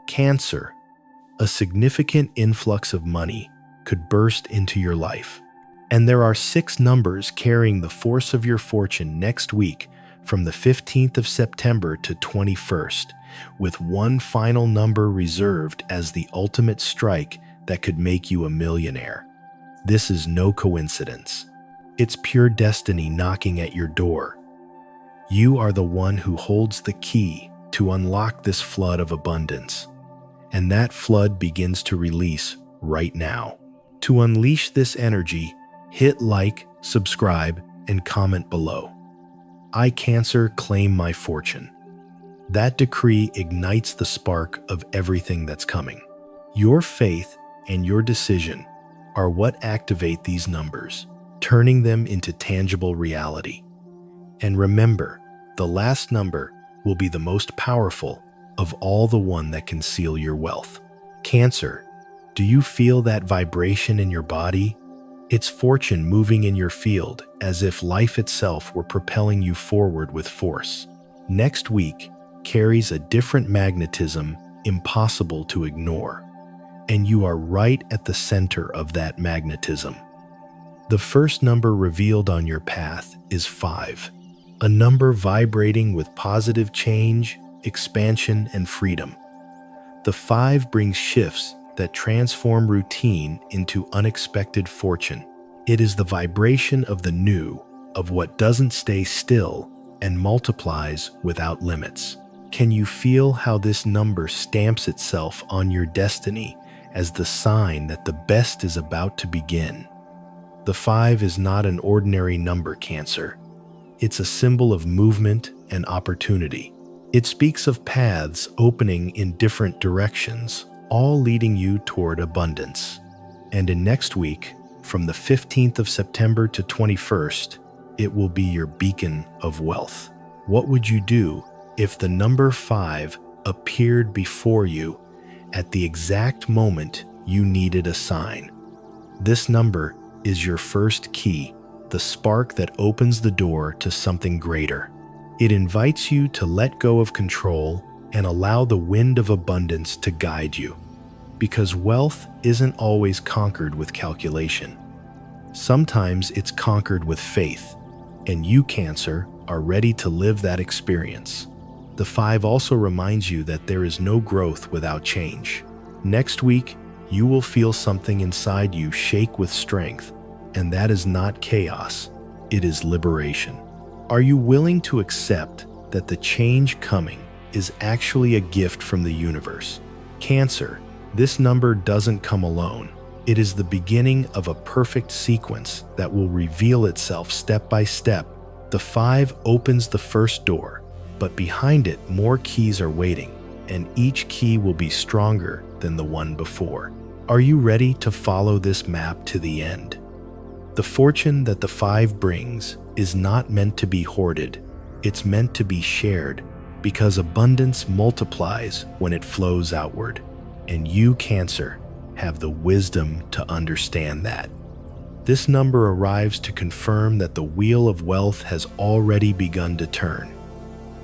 Cancer, a significant influx of money could burst into your life. And there are 6 numbers carrying the force of your fortune next week from the 15th of September to 21st, with one final number reserved as the ultimate strike that could make you a millionaire. This is no coincidence. It's pure destiny knocking at your door. You are the one who holds the key to unlock this flood of abundance. And that flood begins to release right now. To unleash this energy, hit like, subscribe, and comment below. I, Cancer, claim my fortune. That decree ignites the spark of everything that's coming. Your faith and your decision are what activate these numbers, turning them into tangible reality. And remember, the last number will be the most powerful of all, the one that can seal your wealth. Cancer, do you feel that vibration in your body? It's fortune moving in your field, as if life itself were propelling you forward with force. Next week carries a different magnetism impossible to ignore, and you are right at the center of that magnetism. The first number revealed on your path is 5, a number vibrating with positive change, expansion, and freedom. The 5 brings shifts that transform routine into unexpected fortune. It is the vibration of the new, of what doesn't stay still and multiplies without limits. Can you feel how this number stamps itself on your destiny as the sign that the best is about to begin? The 5 is not an ordinary number, Cancer. It's a symbol of movement and opportunity. It speaks of paths opening in different directions, all leading you toward abundance. And in next week, from the 15th of September to 21st, it will be your beacon of wealth. What would you do if the number 5 appeared before you at the exact moment you needed a sign? This number is your first key, the spark that opens the door to something greater. It invites you to let go of control and allow the wind of abundance to guide you. Because wealth isn't always conquered with calculation. Sometimes it's conquered with faith, and you, Cancer, are ready to live that experience. The 5 also reminds you that there is no growth without change. Next week, you will feel something inside you shake with strength, and that is not chaos, it is liberation. Are you willing to accept that the change coming is actually a gift from the universe? Cancer, this number doesn't come alone. It is the beginning of a perfect sequence that will reveal itself step by step. The 5 opens the first door, but behind it more keys are waiting, and each key will be stronger than the one before. Are you ready to follow this map to the end? The fortune that the 5 brings is not meant to be hoarded. It's meant to be shared, because abundance multiplies when it flows outward. And you, Cancer, have the wisdom to understand that. This number arrives to confirm that the wheel of wealth has already begun to turn.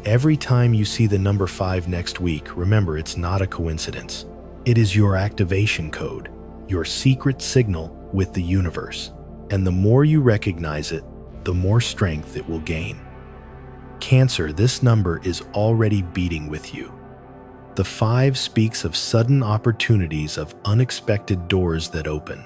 Every time you see the number 5 next week, remember, it's not a coincidence. It is your activation code, your secret signal with the universe. And the more you recognize it, the more strength it will gain. Cancer, this number is already beating with you. The 5 speaks of sudden opportunities, of unexpected doors that open.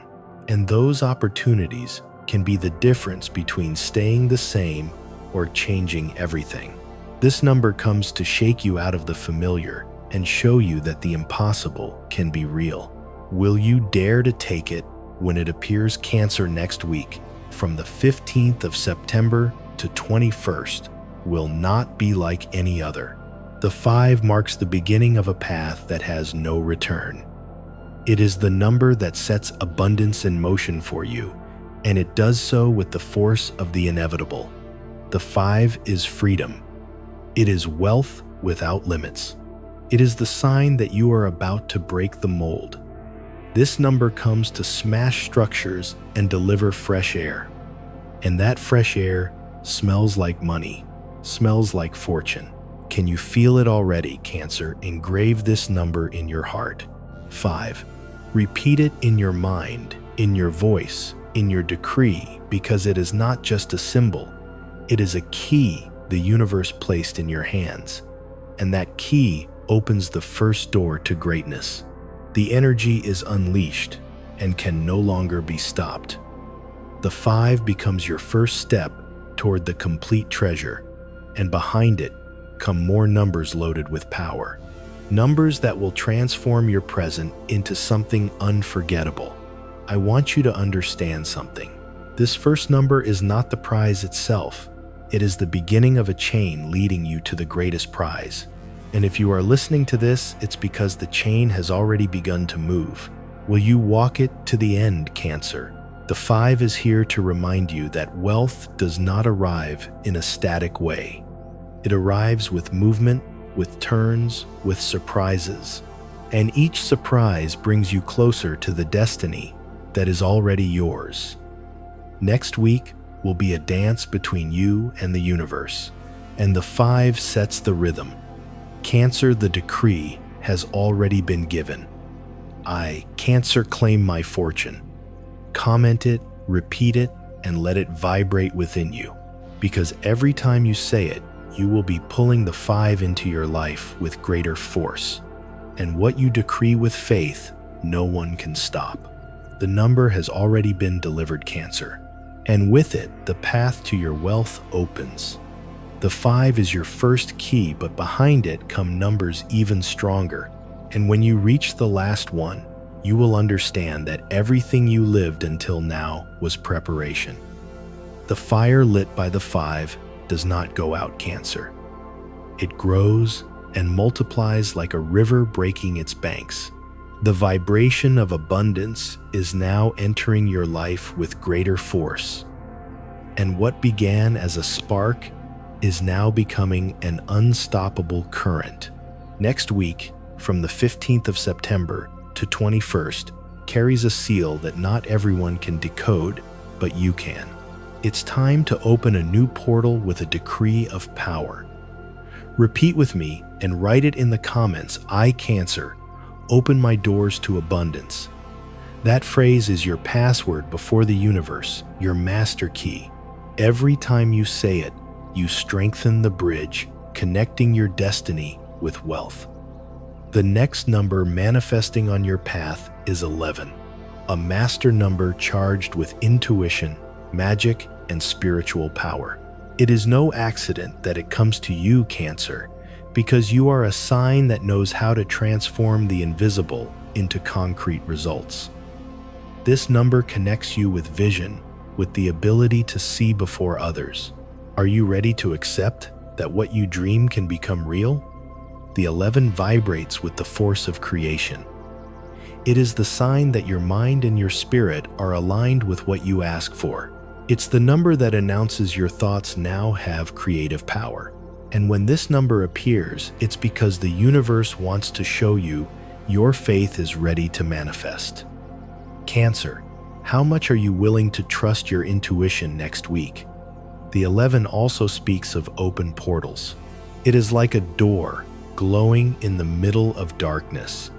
And those opportunities can be the difference between staying the same or changing everything. This number comes to shake you out of the familiar and show you that the impossible can be real. Will you dare to take it when it appears, Cancer, next week? From the 15th of September to 21st will not be like any other. The 5 marks the beginning of a path that has no return. It is the number that sets abundance in motion for you, and it does so with the force of the inevitable. The 5 is freedom. It is wealth without limits. It is the sign that you are about to break the mold. This number comes to smash structures and deliver fresh air. And that fresh air smells like money, smells like fortune. Can you feel it already, Cancer? Engrave this number in your heart. 5. Repeat it in your mind, in your voice, in your decree, because it is not just a symbol. It is a key the universe placed in your hands. And that key opens the first door to greatness. The energy is unleashed and can no longer be stopped. The 5 becomes your first step toward the complete treasure, and behind it come more numbers loaded with power. Numbers that will transform your present into something unforgettable. I want you to understand something. This first number is not the prize itself. It is the beginning of a chain leading you to the greatest prize. And if you are listening to this, it's because the chain has already begun to move. Will you walk it to the end, Cancer? The 5 is here to remind you that wealth does not arrive in a static way. It arrives with movement, with turns, with surprises. And each surprise brings you closer to the destiny that is already yours. Next week will be a dance between you and the universe, and the 5 sets the rhythm. Cancer, the decree has already been given. I, Cancer, claim my fortune. Comment it, repeat it, and let it vibrate within you, because every time you say it, you will be pulling the 5 into your life with greater force. And what you decree with faith, no one can stop. The number has already been delivered, Cancer, and with it, the path to your wealth opens. The 5 is your first key, but behind it come numbers even stronger. And when you reach the last one, you will understand that everything you lived until now was preparation. The fire lit by the 5 does not go out, Cancer. It grows and multiplies like a river breaking its banks. The vibration of abundance is now entering your life with greater force. And what began as a spark is now becoming an unstoppable current. Next week, from the 15th of September to 21st, carries a seal that not everyone can decode, but you can. It's time to open a new portal with a decree of power. Repeat with me and write it in the comments. I, Cancer, open my doors to abundance. That phrase is your password before the universe, your master key. Every time you say it, you strengthen the bridge, connecting your destiny with wealth. The next number manifesting on your path is 11, a master number charged with intuition, magic, and spiritual power. It is no accident that it comes to you, Cancer, because you are a sign that knows how to transform the invisible into concrete results. This number connects you with vision, with the ability to see before others. Are you ready to accept that what you dream can become real? The 11 vibrates with the force of creation. It is the sign that your mind and your spirit are aligned with what you ask for. It's the number that announces your thoughts now have creative power. And when this number appears, it's because the universe wants to show you your faith is ready to manifest. Cancer, how much are you willing to trust your intuition next week? The 11 also speaks of open portals. It is like a door glowing in the middle of darkness,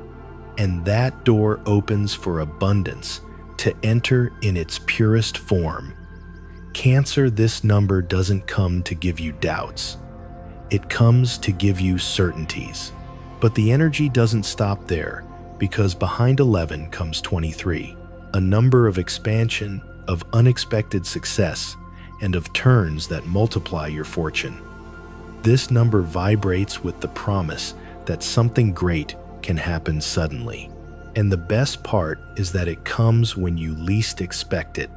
and that door opens for abundance to enter in its purest form. Cancer, this number doesn't come to give you doubts. It comes to give you certainties. But the energy doesn't stop there, because behind 11 comes 23, a number of expansion, of unexpected success, and of turns that multiply your fortune. This number vibrates with the promise that something great can happen suddenly. And the best part is that it comes when you least expect it.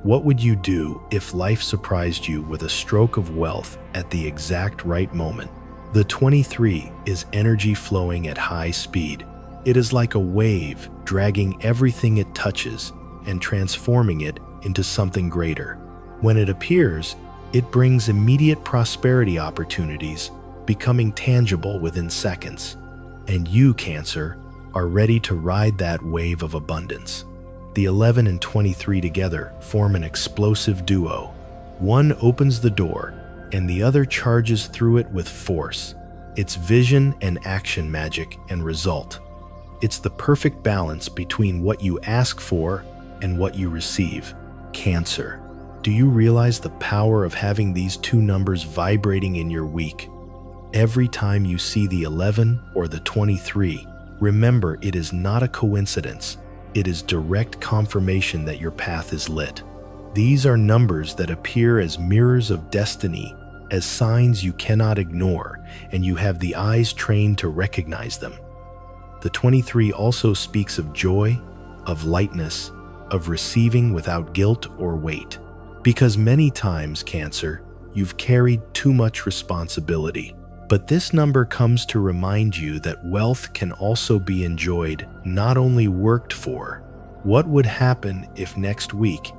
What would you do if life surprised you with a stroke of wealth at the exact right moment? The 23 is energy flowing at high speed. It is like a wave dragging everything it touches and transforming it into something greater. When it appears, it brings immediate prosperity opportunities, becoming tangible within seconds. And you, Cancer, are ready to ride that wave of abundance. The 11 and 23 together form an explosive duo. One opens the door, and the other charges through it with force. It's vision and action magic and result. It's the perfect balance between what you ask for and what you receive. Cancer. Do you realize the power of having these two numbers vibrating in your week? Every time you see the 11 or the 23, remember it is not a coincidence. It is direct confirmation that your path is lit. These are numbers that appear as mirrors of destiny, as signs you cannot ignore, and you have the eyes trained to recognize them. The 23 also speaks of joy, of lightness, of receiving without guilt or weight. Because many times, Cancer, you've carried too much responsibility. But this number comes to remind you that wealth can also be enjoyed, not only worked for. What would happen if next week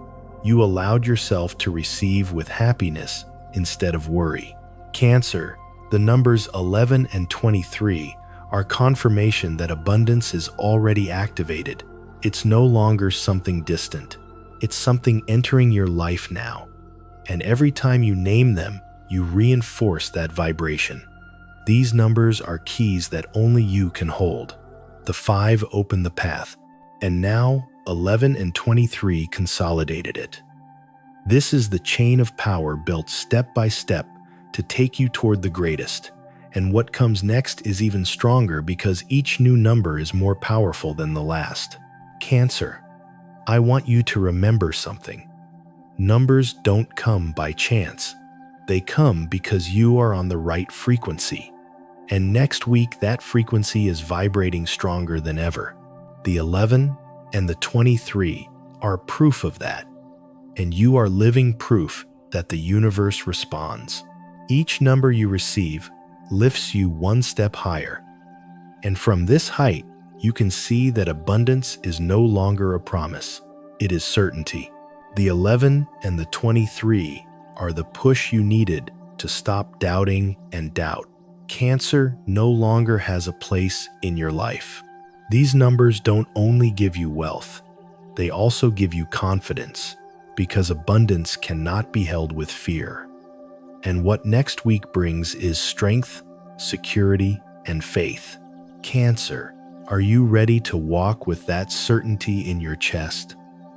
you allowed yourself to receive with happiness instead of worry? Cancer, the numbers 11 and 23 are confirmation that abundance is already activated. It's no longer something distant. It's something entering your life now. And every time you name them, you reinforce that vibration. These numbers are keys that only you can hold. The 5 opened the path, and now 11 and 23 consolidated it. This is the chain of power built step by step to take you toward the greatest. And what comes next is even stronger because each new number is more powerful than the last. Cancer, I want you to remember something. Numbers don't come by chance. They come because you are on the right frequency. And next week, that frequency is vibrating stronger than ever. The 11 and the 23 are proof of that. And you are living proof that the universe responds. Each number you receive lifts you one step higher. And from this height, you can see that abundance is no longer a promise. It is certainty. The 11 and the 23 are the push you needed to stop doubting and doubt. Cancer no longer has a place in your life. These numbers don't only give you wealth, they also give you confidence, because abundance cannot be held with fear. And what next week brings is strength, security, and faith. Cancer, are you ready to walk with that certainty in your chest?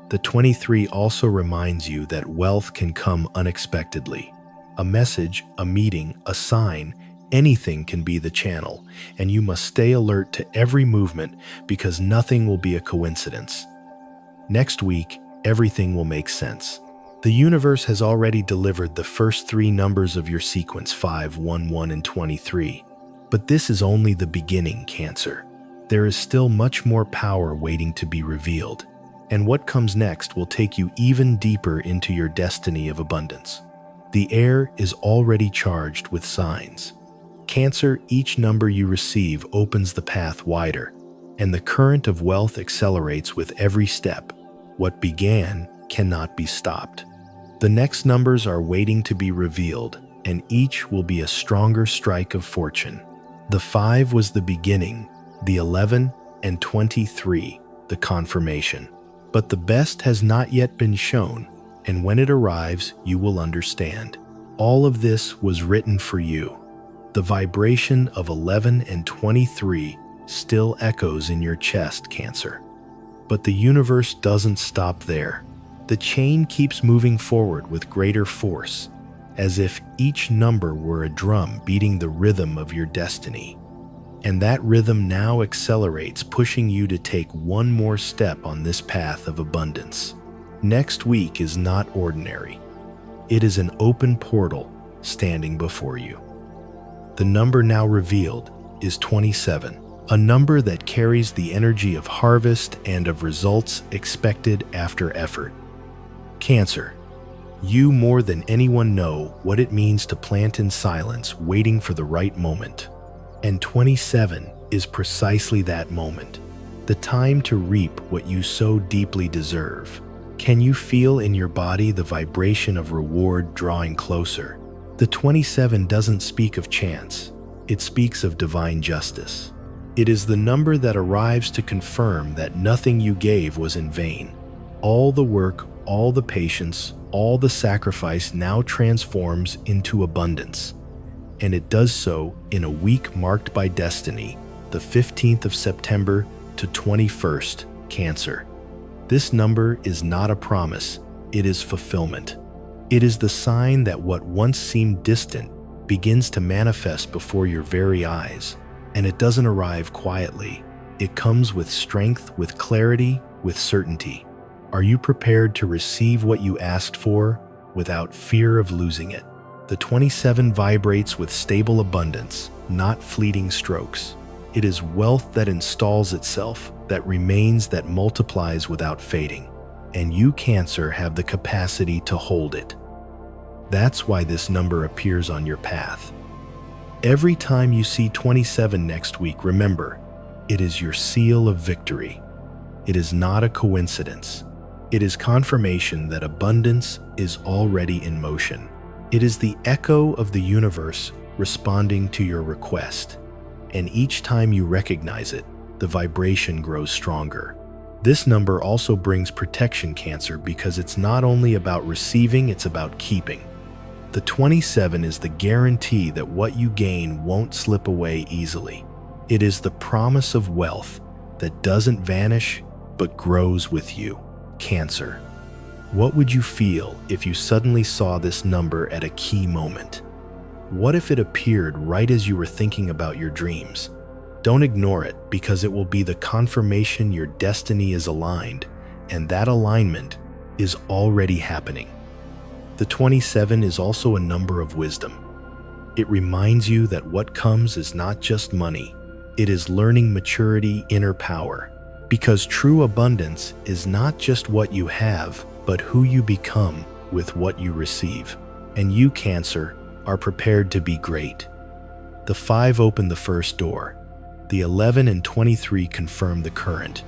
The 23 also reminds you that wealth can come unexpectedly. A message, a meeting, a sign, anything can be the channel, and you must stay alert to every movement because nothing will be a coincidence. Next week, everything will make sense. The universe has already delivered the first 3 numbers of your sequence, 5, 1, 1, and 23. But this is only the beginning, Cancer. There is still much more power waiting to be revealed. And what comes next will take you even deeper into your destiny of abundance. The air is already charged with signs. Cancer, each number you receive opens the path wider, and the current of wealth accelerates with every step. What began cannot be stopped. The next numbers are waiting to be revealed, and each will be a stronger strike of fortune. The 5 was the beginning, the 11 and 23, the confirmation. But the best has not yet been shown, and when it arrives, you will understand. All of this was written for you. The vibration of 11 and 23 still echoes in your chest, Cancer. But the universe doesn't stop there. The chain keeps moving forward with greater force, as if each number were a drum beating the rhythm of your destiny. And that rhythm now accelerates, pushing you to take one more step on this path of abundance. Next week is not ordinary. It is an open portal standing before you. The number now revealed is 27, a number that carries the energy of harvest and of results expected after effort. Cancer, you more than anyone know what it means to plant in silence, waiting for the right moment. And 27 is precisely that moment, the time to reap what you so deeply deserve. Can you feel in your body the vibration of reward drawing closer? The 27 doesn't speak of chance, it speaks of divine justice. It is the number that arrives to confirm that nothing you gave was in vain. All the work, all the patience, all the sacrifice now transforms into abundance. and it does so in a week marked by destiny, the 15th of September to 21st, Cancer. This number is not a promise, it is fulfillment. It is the sign that what once seemed distant begins to manifest before your very eyes. And it doesn't arrive quietly. It comes with strength, with clarity, with certainty. Are you prepared to receive what you asked for without fear of losing it? The 27 vibrates with stable abundance, not fleeting strokes. It is wealth that installs itself, that remains, that multiplies without fading. And you, Cancer, have the capacity to hold it. That's why this number appears on your path. Every time you see 27 next week, remember, it is your seal of victory. It is not a coincidence. It is confirmation that abundance is already in motion. It is the echo of the universe responding to your request. And each time you recognize it, the vibration grows stronger. This number also brings protection, Cancer, because it's not only about receiving, it's about keeping. The 27 is the guarantee that what you gain won't slip away easily. It is the promise of wealth that doesn't vanish but grows with you, Cancer. What would you feel if you suddenly saw this number at a key moment? What if it appeared right as you were thinking about your dreams? Don't ignore it, because it will be the confirmation your destiny is aligned, and that alignment is already happening. The 27 is also a number of wisdom. It reminds you that what comes is not just money. It is learning, maturity, inner power. Because true abundance is not just what you have, but who you become with what you receive. And you, Cancer, are prepared to be great. The 5 opened the first door. The 11 and 23 confirm the current.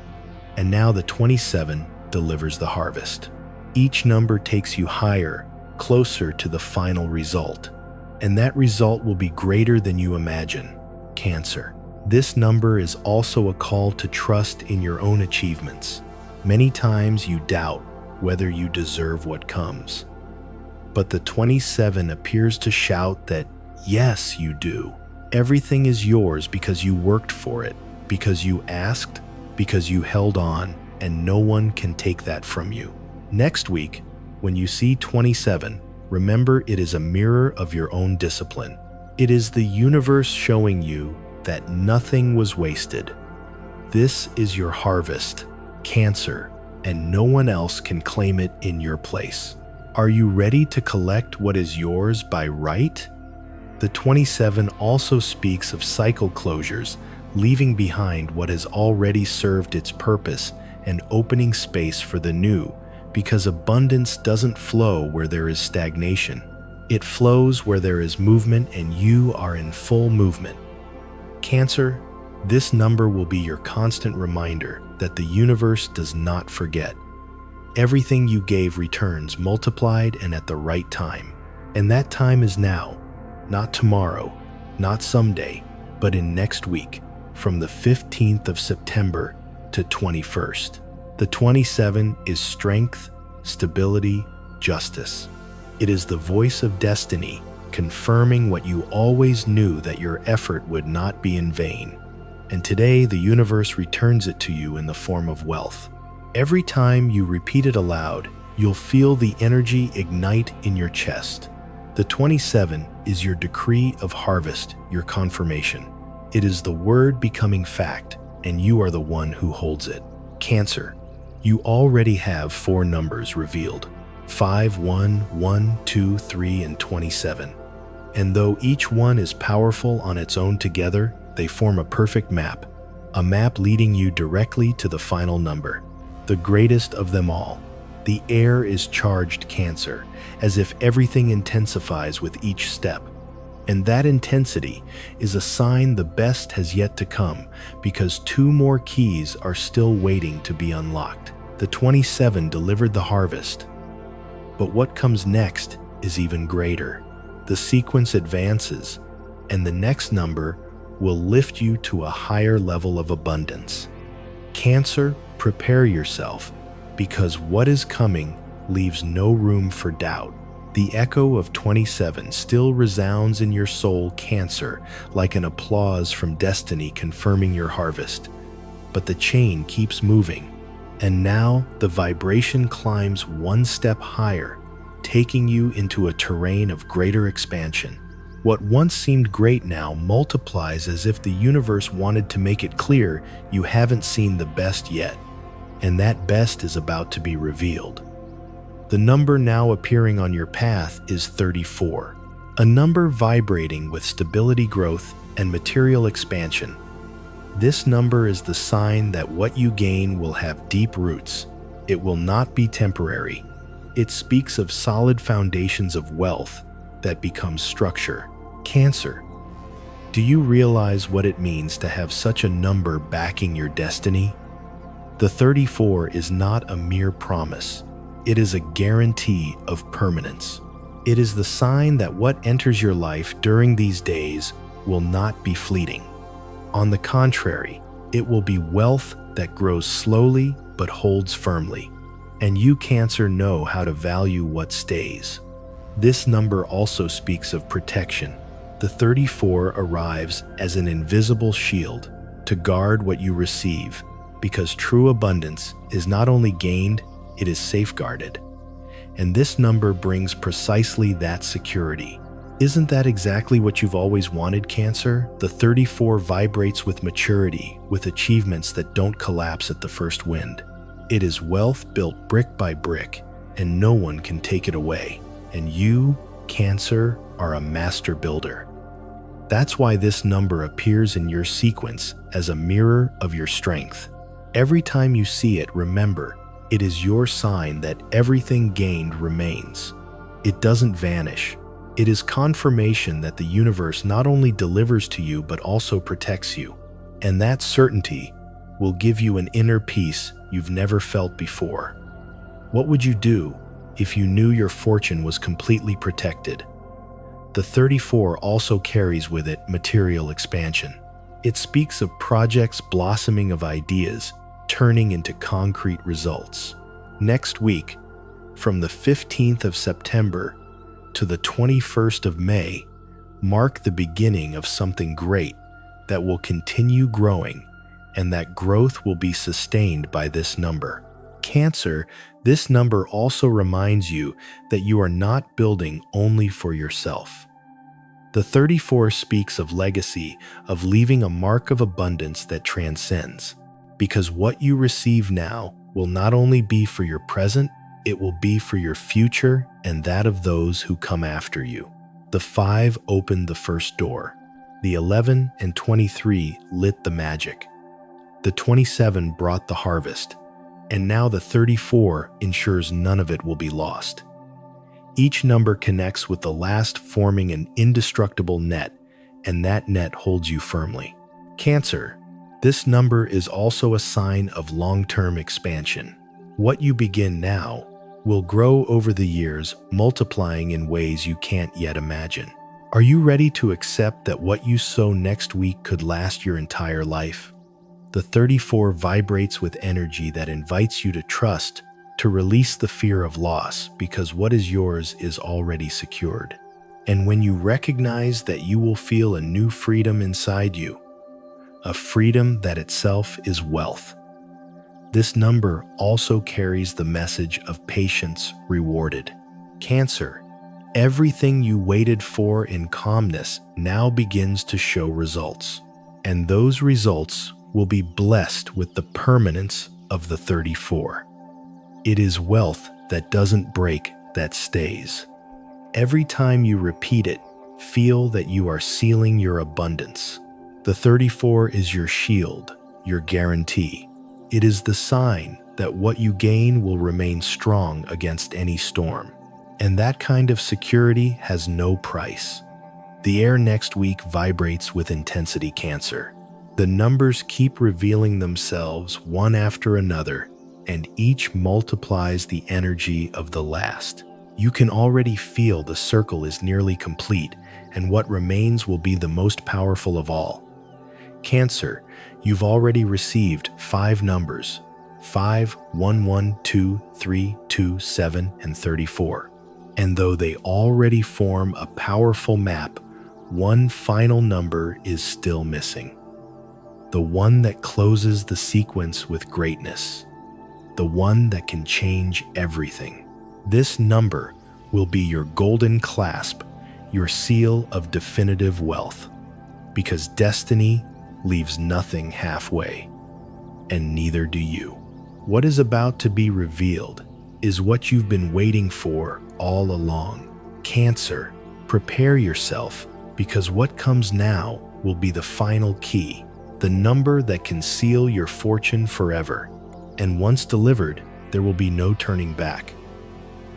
And now the 27 delivers the harvest. Each number takes you higher, closer to the final result. And that result will be greater than you imagine, Cancer. This number is also a call to trust in your own achievements. Many times you doubt whether you deserve what comes. But the 27 appears to shout that, yes, you do. Everything is yours because you worked for it, because you asked, because you held on, and no one can take that from you. Next week, when you see 27, remember it is a mirror of your own discipline. It is the universe showing you that nothing was wasted. This is your harvest, Cancer, and no one else can claim it in your place. Are you ready to collect what is yours by right? The 27 also speaks of cycle closures, leaving behind what has already served its purpose and opening space for the new, because abundance doesn't flow where there is stagnation. It flows where there is movement, and you are in full movement. Cancer, this number will be your constant reminder that the universe does not forget. Everything you gave returns multiplied and at the right time. And that time is now, not tomorrow, not someday, but in next week, from the 15th of September to 21st. The 27 is strength, stability, justice. It is the voice of destiny, confirming what you always knew, that your effort would not be in vain. And today, the universe returns it to you in the form of wealth. Every time you repeat it aloud, you'll feel the energy ignite in your chest. The 27 is your decree of harvest, your confirmation. It is the word becoming fact, and you are the one who holds it. Cancer, you already have 4 numbers revealed: 5, 1, 1, 2, 3, and 27. And though each one is powerful on its own, together, they form a perfect map, a map leading you directly to the final number, the greatest of them all. The air is charged, Cancer, as if everything intensifies with each step. And that intensity is a sign the best has yet to come, because 2 more keys are still waiting to be unlocked. The 27 delivered the harvest. But what comes next is even greater. The sequence advances, and the next number will lift you to a higher level of abundance. Cancer, prepare yourself, because what is coming leaves no room for doubt. The echo of 27 still resounds in your soul, Cancer, like an applause from destiny confirming your harvest. But the chain keeps moving, and now the vibration climbs one step higher, taking you into a terrain of greater expansion. What once seemed great now multiplies, as if the universe wanted to make it clear you haven't seen the best yet, and that best is about to be revealed. The number now appearing on your path is 34, a number vibrating with stability, growth, and material expansion. This number is the sign that what you gain will have deep roots. It will not be temporary. It speaks of solid foundations of wealth that becomes structure. Cancer, do you realize what it means to have such a number backing your destiny? The 34 is not a mere promise. It is a guarantee of permanence. It is the sign that what enters your life during these days will not be fleeting. On the contrary, it will be wealth that grows slowly but holds firmly. And you, Cancer, know how to value what stays. This number also speaks of protection. The 34 arrives as an invisible shield to guard what you receive, because true abundance is not only gained, it is safeguarded. And this number brings precisely that security. Isn't that exactly what you've always wanted, Cancer? The 34 vibrates with maturity, with achievements that don't collapse at the first wind. It is wealth built brick by brick, and no one can take it away. And you, Cancer, are a master builder. That's why this number appears in your sequence as a mirror of your strength. Every time you see it, remember, it is your sign that everything gained remains. It doesn't vanish. It is confirmation that the universe not only delivers to you but also protects you. And that certainty will give you an inner peace you've never felt before. What would you do if you knew your fortune was completely protected? The 34 also carries with it material expansion. It speaks of projects blossoming, of ideas turning into concrete results. Next week, from the 15th of September to the 21st of May, mark the beginning of something great that will continue growing, and that growth will be sustained by this number. Cancer, this number also reminds you that you are not building only for yourself. The 34 speaks of legacy, of leaving a mark of abundance that transcends, because what you receive now will not only be for your present, it will be for your future and that of those who come after you. The 5 opened the first door. The 11 and 23 lit the magic. The 27 brought the harvest. And now the 34 ensures none of it will be lost. Each number connects with the last, forming an indestructible net, and that net holds you firmly. Cancer, this number is also a sign of long-term expansion. What you begin now will grow over the years, multiplying in ways you can't yet imagine. Are you ready to accept that what you sow next week could last your entire life? The 34 vibrates with energy that invites you to trust, to release the fear of loss, because what is yours is already secured. And when you recognize that, you will feel a new freedom inside you, a freedom that itself is wealth. This number also carries the message of patience rewarded. Cancer, everything you waited for in calmness now begins to show results, and those results will be blessed with the permanence of the 34. It is wealth that doesn't break, that stays. Every time you repeat it, feel that you are sealing your abundance. The 34 is your shield, your guarantee. It is the sign that what you gain will remain strong against any storm. And that kind of security has no price. The air next week vibrates with intensity, Cancer. The numbers keep revealing themselves one after another, and each multiplies the energy of the last. You can already feel the circle is nearly complete, and what remains will be the most powerful of all. Cancer, you've already received 5 numbers: 5, 1, 1, 2, 3, 2, 7, and 34. And though they already form a powerful map, one final number is still missing. The one that closes the sequence with greatness. The one that can change everything. This number will be your golden clasp, your seal of definitive wealth. Because destiny leaves nothing halfway, and neither do you. What is about to be revealed is what you've been waiting for all along. Cancer, prepare yourself, because what comes now will be the final key, the number that can seal your fortune forever. And once delivered, there will be no turning back.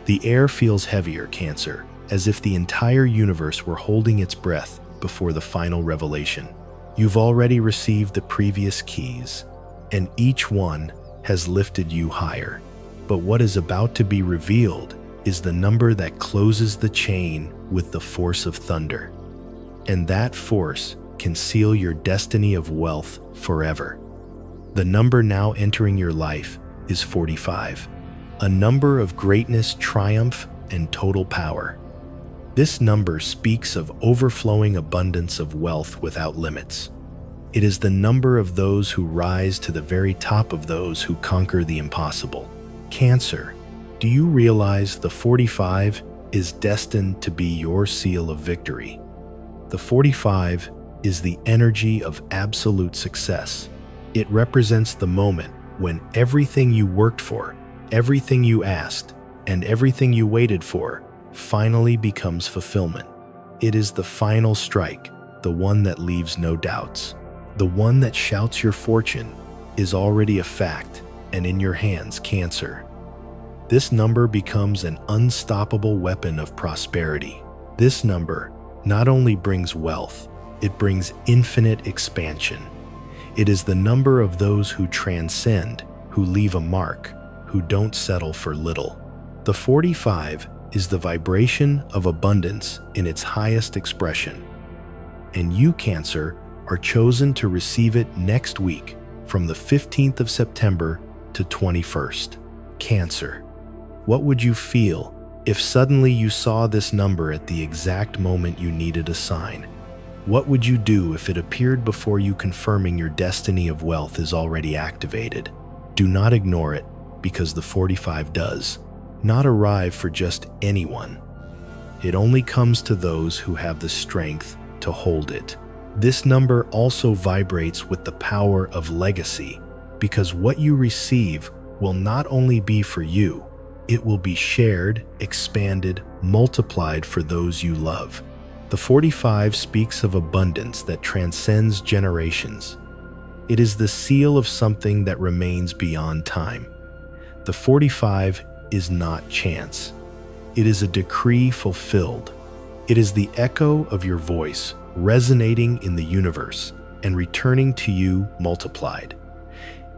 The air feels heavier, Cancer, as if the entire universe were holding its breath before the final revelation. You've already received the previous keys, and each one has lifted you higher. But what is about to be revealed is the number that closes the chain with the force of thunder. And that force can seal your destiny of wealth forever. The number now entering your life is 45, a number of greatness, triumph, and total power. This number speaks of overflowing abundance of wealth without limits. It is the number of those who rise to the very top of those who conquer the impossible. Cancer, do you realize the 45 is destined to be your seal of victory? The 45 is the energy of absolute success. It represents the moment when everything you worked for, everything you asked, and everything you waited for finally becomes fulfillment. It is the final strike, the one that leaves no doubts. The one that shouts your fortune is already a fact and in your hands, Cancer. This number becomes an unstoppable weapon of prosperity. This number not only brings wealth, it brings infinite expansion. It is the number of those who transcend, who leave a mark, who don't settle for little. The 45 is the vibration of abundance in its highest expression. And you, Cancer, are chosen to receive it next week from the 15th of September to 21st. Cancer, what would you feel if suddenly you saw this number at the exact moment you needed a sign? What would you do if it appeared before you, confirming your destiny of wealth is already activated? Do not ignore it, because the 45 does not arrive for just anyone. It only comes to those who have the strength to hold it. This number also vibrates with the power of legacy, because what you receive will not only be for you, it will be shared, expanded, multiplied for those you love. The 45 speaks of abundance that transcends generations. It is the seal of something that remains beyond time. The 45 is not chance. It is a decree fulfilled. It is the echo of your voice, resonating in the universe and returning to you multiplied.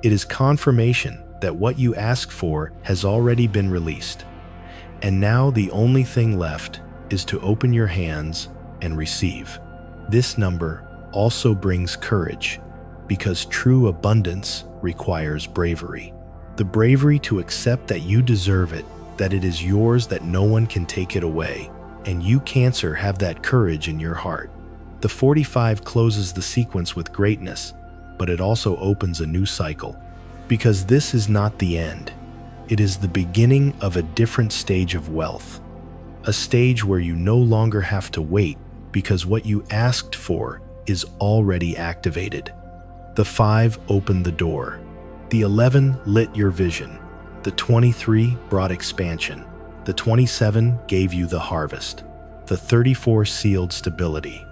It is confirmation that what you ask for has already been released. And now the only thing left is to open your hands and receive. This number also brings courage, because true abundance requires bravery. The bravery to accept that you deserve it, that it is yours, that no one can take it away. And you, Cancer, have that courage in your heart. The 45 closes the sequence with greatness, but it also opens a new cycle. Because this is not the end. It is the beginning of a different stage of wealth. A stage where you no longer have to wait, because what you asked for is already activated. The 5 opened the door. The 11 lit your vision. The 23 brought expansion. The 27 gave you the harvest. The 34 sealed stability.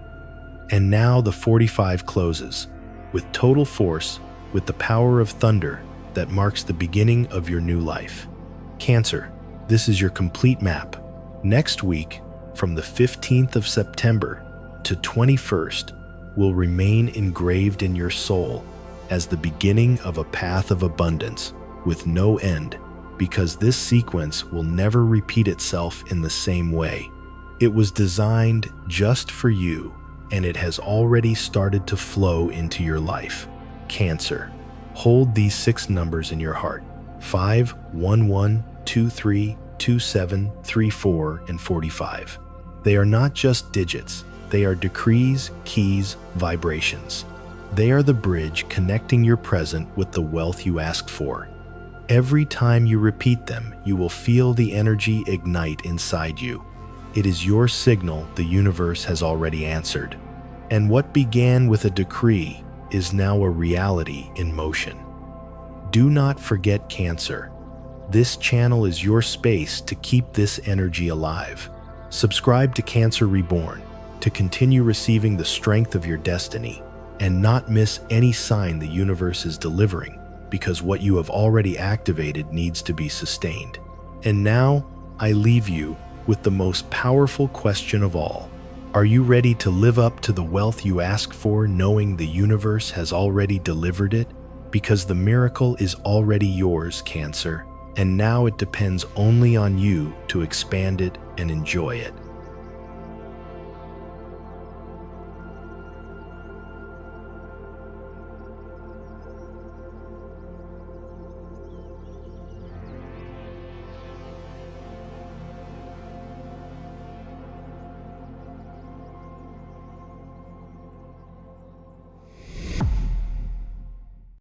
And now the 45 closes, with total force, with the power of thunder that marks the beginning of your new life. Cancer, this is your complete map. Next week, from the 15th of September to 21st, will remain engraved in your soul as the beginning of a path of abundance with no end, because this sequence will never repeat itself in the same way. It was designed just for you, and it has already started to flow into your life. Cancer, hold these 6 numbers in your heart: 5, 1, 1, 2, 3, 27, 34, and 45. They are not just digits, they are decrees, keys, vibrations. They are the bridge connecting your present with the wealth you asked for. Every time you repeat them, you will feel the energy ignite inside you. It is your signal the universe has already answered. And what began with a decree is now a reality in motion. Do not forget, Cancer. This channel is your space to keep this energy alive. Subscribe to Cancer Reborn to continue receiving the strength of your destiny and not miss any sign the universe is delivering, because what you have already activated needs to be sustained. And now, I leave you with the most powerful question of all. Are you ready to live up to the wealth you asked for, knowing the universe has already delivered it? Because the miracle is already yours, Cancer, and now it depends only on you to expand it and enjoy it.